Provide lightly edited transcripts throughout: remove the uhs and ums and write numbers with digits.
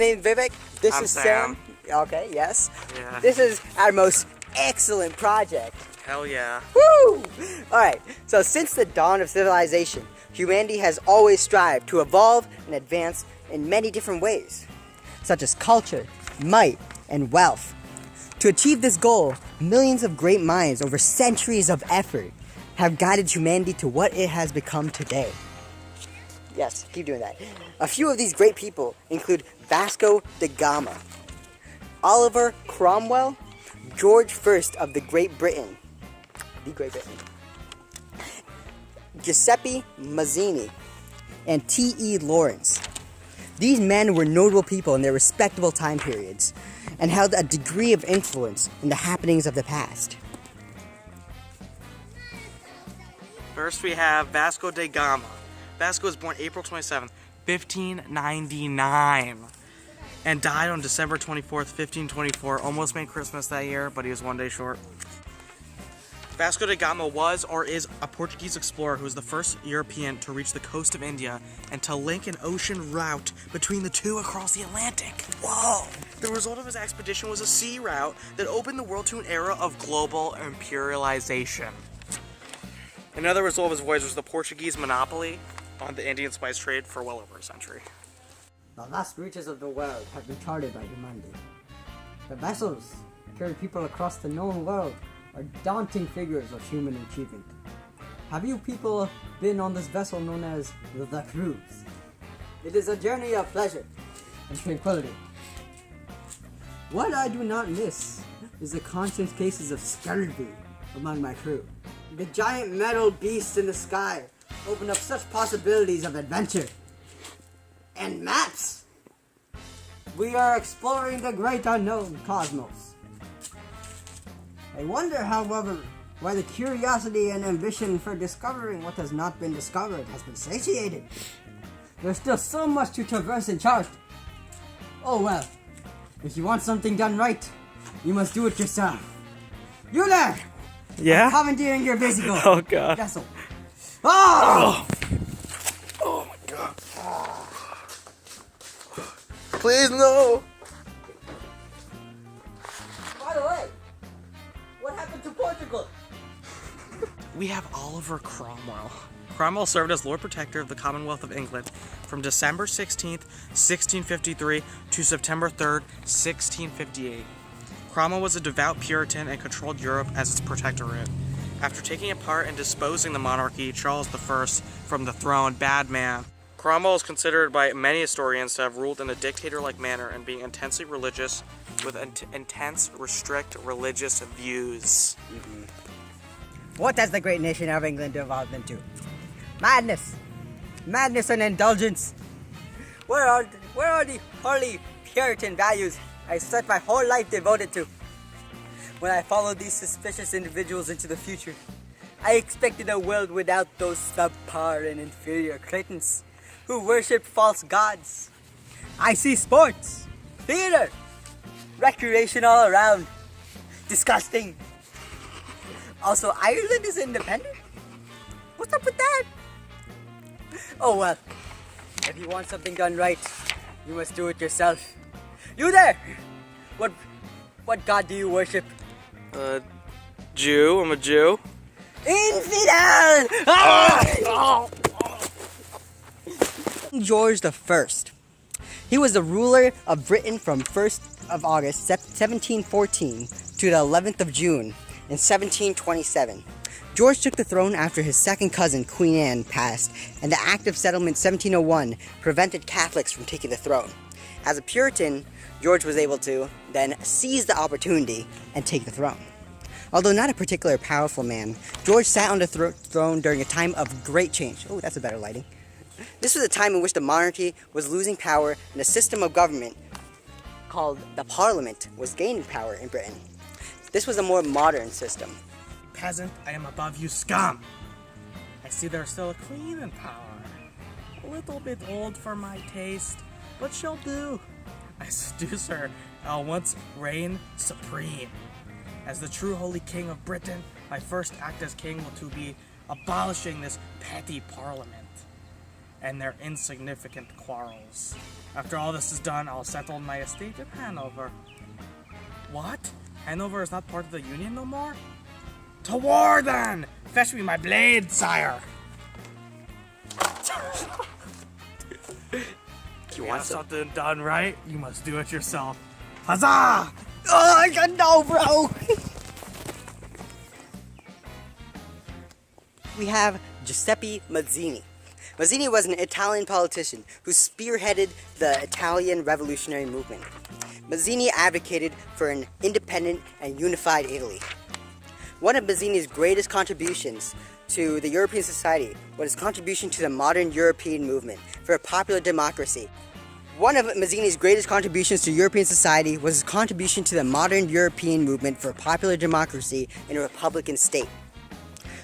name's Vivek. This I'm is Sam. Okay, yes. Yeah. This is our most excellent project. Hell yeah. Woo! Alright, so since the dawn of civilization, humanity has always strived to evolve and advance in many different ways, such as culture, might, and wealth. To achieve this goal, millions of great minds over centuries of effort have guided humanity to what it has become today. Yes, keep doing that. A few of these great people include Vasco da Gama, Oliver Cromwell, George I of the Great Britain, Giuseppe Mazzini, and T.E. Lawrence. These men were notable people in their respectable time periods and held a degree of influence in the happenings of the past. First we have Vasco da Gama. Vasco was born April 27th, 1599, and died on December 24th, 1524. Almost made Christmas that year, but he was one day short. Vasco da Gama was or is a Portuguese explorer who was the first European to reach the coast of India and to link an ocean route between the two across the Atlantic. Whoa! The result of his expedition was a sea route that opened the world to an era of global imperialization. Another result of his voyage was the Portuguese monopoly on the Indian spice trade for well over a century. The last reaches of the world have been charted by humanity. The vessels carrying people across the known world are daunting figures of human achievement. Have you people been on this vessel known as the Cruise? It is a journey of pleasure and tranquility. What I do not miss is the constant cases of scurvy among my crew. The giant metal beasts in the sky open up such possibilities of adventure. And maps! We are exploring the great unknown cosmos. I wonder, however, why the curiosity and ambition for discovering what has not been discovered has been satiated. There's still so much to traverse and chart. Oh well, if you want something done right, you must do it yourself. You there! Yeah? I'm commandeering your vesicle. Oh god. Vessel. Oh! Oh my god. Please no! By the way, what happened to Portugal? We have Oliver Cromwell. Cromwell served as Lord Protector of the Commonwealth of England from December 16th, 1653 to September 3rd, 1658. Cromwell was a devout Puritan and controlled Europe as its protectorate. After taking apart and disposing the monarchy, Charles I from the throne, bad man. Cromwell is considered by many historians to have ruled in a dictator-like manner and being intensely religious with intense, strict religious views. What has the great nation of England evolved into? Madness! Madness and indulgence! Where are the holy Puritan values I spent my whole life devoted to? When I followed these suspicious individuals into the future, I expected a world without those subpar and inferior cretins who worship false gods. I see sports, theater, recreation all around. Disgusting. Also, Ireland is independent? What's up with that? Oh well, if you want something done right, you must do it yourself. You there! What god do you worship? Jew. I'm a Jew. Infidel! Ah! George I. He was the ruler of Britain from 1st of August 1714 to the 11th of June in 1727. George took the throne after his second cousin, Queen Anne, passed, and the Act of Settlement 1701 prevented Catholics from taking the throne. As a Puritan, George was able to then seize the opportunity and take the throne. Although not a particularly powerful man, George sat on the throne during a time of great change. Oh, that's a better lighting. This was a time in which the monarchy was losing power and a system of government called the Parliament was gaining power in Britain. This was a more modern system. Peasant, I am above you, scum! I see there's still a queen in power. A little bit old for my taste, but she'll do. I seduce her, I'll once reign supreme. As the true holy king of Britain, my first act as king will to be abolishing this petty parliament. and their insignificant quarrels. After all this is done, I'll settle my estate in Hanover. What? Hanover is not part of the Union no more? To war then! Fetch me my blade, sire! You want something done right? You must do it yourself. Huzzah! Oh, no, bro! We have Giuseppe Mazzini. Mazzini was an Italian politician who spearheaded the Italian revolutionary movement. Mazzini advocated for an independent and unified Italy. One of Mazzini's greatest contributions to the European society was his contribution to the modern European movement for a popular democracy. One of Mazzini's greatest contributions to European society was his contribution to the modern European movement for a popular democracy in a republican state.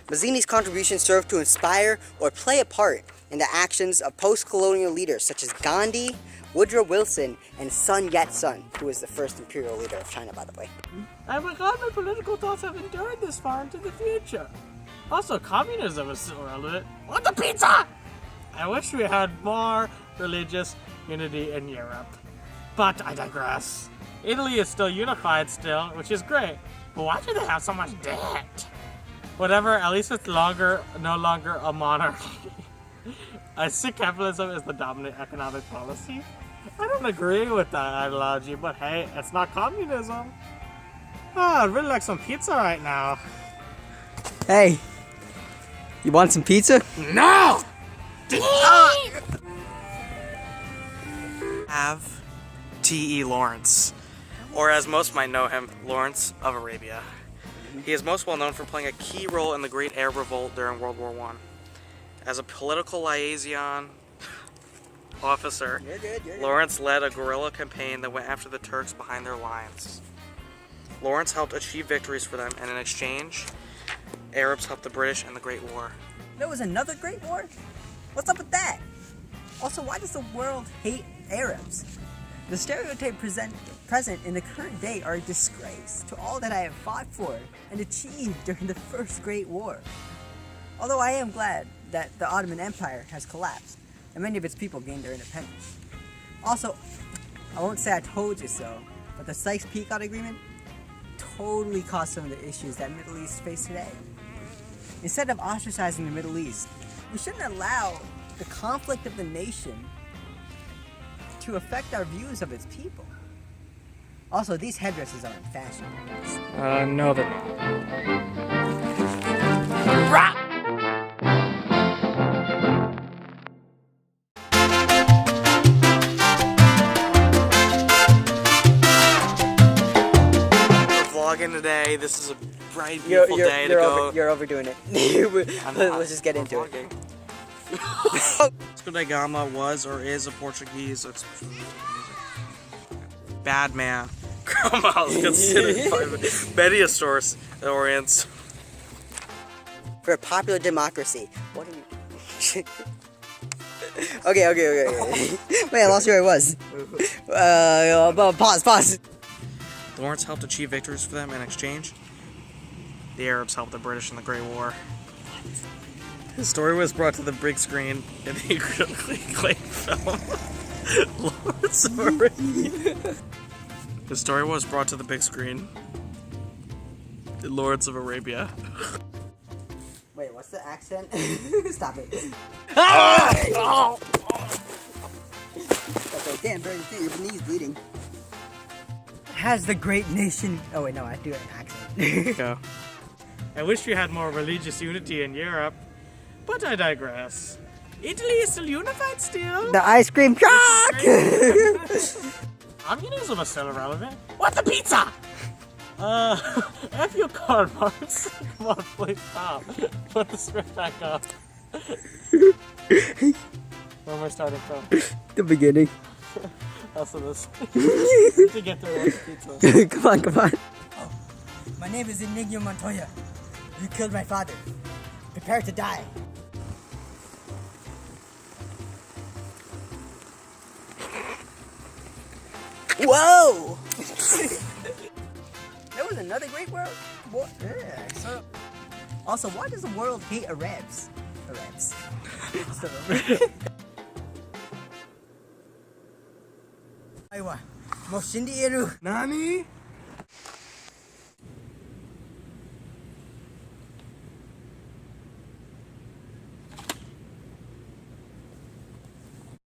Mazzini's contributions served to inspire or play a part in the actions of post-colonial leaders such as Gandhi, Woodrow Wilson, and Sun Yat-sen, who was the first imperial leader of China, by the way. I'm glad my political thoughts have endured this far into the future. Also, communism is still relevant. Want the pizza? I wish we had more religious unity in Europe. But I digress. Italy is still unified still, which is great. But why do they have so much debt? Whatever, at least it's no longer a monarchy. I see capitalism is the dominant economic policy. I don't agree with that ideology, but hey, it's not communism. Oh, I'd really like some pizza right now. Hey, you want some pizza? No! Have T.E. Lawrence, or as most might know him, Lawrence of Arabia. He is most well known for playing a key role in the Great Arab Revolt during World War I. As a political liaison officer, Lawrence led a guerrilla campaign that went after the Turks behind their lines. Lawrence helped achieve victories for them, and in exchange, Arabs helped the British in the Great War. There was another Great War? What's up with that? Also, why does the world hate Arabs? The stereotypes present in the current day are a disgrace to all that I have fought for and achieved during the First Great War. Although I am glad that the Ottoman Empire has collapsed and many of its people gained their independence. Also, I won't say I told you so, but the Sykes-Picot Agreement totally caused some of the issues that Middle East face today. Instead of ostracizing the Middle East, we shouldn't allow the conflict of the nation to affect our views of its people. Also, these headdresses are in fashion. No, they're not. Vlogging today. This is a bright, beautiful day to go. You're overdoing it. Let's just get into it. Vasco da Gama was or is a Portuguese bad man. Cromwell is considered by many source orients for a popular democracy. What are you? Okay. Wait, I lost where I was. Pause. Lawrence helped achieve victories for them in exchange. The Arabs helped the British in the Great War. His story was brought to the big screen in the critically acclaimed film Lawrence of Arabia. His story was brought to the big screen in Lawrence of Arabia. Wait, what's the accent? Stop it. Okay, damn, bro, your knee's bleeding. Has the great nation... Oh wait, no, I do an accent. Go. I wish we had more religious unity in Europe, but I digress. Italy is still unified still. The ice cream truck! Communism is still irrelevant. What the pizza? F your Karl Marx. Come on, please stop. Put the script back up. Where am I starting from? The beginning. Also this. To get to the pizza. Come on. Oh, my name is Inigo Montoya. You killed my father. Prepare to die. Whoa! There was another Great War? Yeah, so... Also, why does the world hate Arabs? Aiwa, mo shindi eru. Nani?